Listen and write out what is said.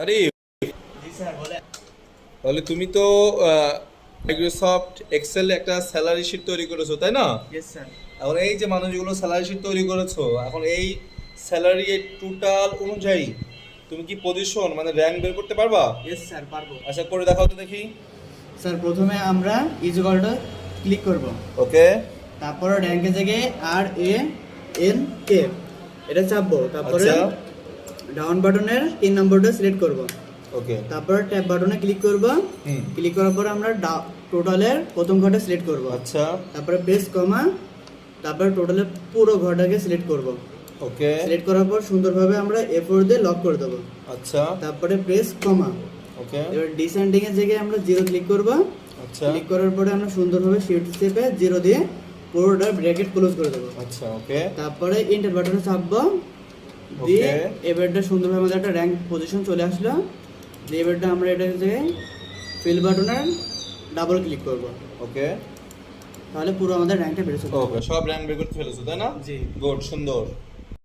আরে জি স্যার বলেন। তাহলে তুমি তো মাইক্রোসফট এক্সেল একটা স্যালারি শিট তৈরি করেছো, তাই না? Yes sir. এখন এই যে মানুষগুলো স্যালারি শিট তৈরি করেছো, এখন এই স্যালারি টোটাল অনুযায়ী তুমি কি পজিশন মানে র্যাঙ্ক বের করতে পারবা? ইয়েস স্যার পারবো। আচ্ছা, করে দেখাও তো দেখি। স্যার প্রথমে আমরা ইজুকালটা ক্লিক করব, ওকে। তারপর র্যাঙ্কের জায়গায় RANK এটা চাপবো, তারপরে আচ্ছা। ডাউন বাটনের 3 নম্বরটা সিলেক্ট করব, ওকে। তারপর ট্যাব বাটনে ক্লিক করব। হুম। ক্লিক করার পর আমরা টোটালের প্রথম ঘরটা সিলেক্ট করব, আচ্ছা। তারপরে বেস কমা, তারপর টোটালের পুরো ঘরটাকে সিলেক্ট করব। ওকে। সিলেক্ট করার পর সুন্দরভাবে আমরা A4 দিয়ে লক করে দেবো, আচ্ছা। তারপরে প্রেস কমা। ওকে। এবার ডিসেন্ডিং এর জায়গায় আমরা 0 ক্লিক করব। আচ্ছা। ক্লিক করার পরে আমরা সুন্দরভাবে শিফট চেপে 0 দিয়ে পুরোটা ব্র্যাকেট ক্লোজ করে দেবো। আচ্ছা। ওকে। তারপরে এন্টার বাটনে চাপবো, দিয়ে ওকে। এবারটা সুন্দরভাবে আমাদের একটা র্যাঙ্ক পজিশন চলে আসলো। দিয়ে এবারটা আমরা এটার জায়গায় ফিল বাটনের ডাবল ক্লিক করব, ওকে। তাহলে পুরো আমাদের র্যাঙ্কটা বেড়ে চলে ওকে, সব র্যাঙ্ক বের করতে ফেলেছো, তাই না? জি। গুড, সুন্দর।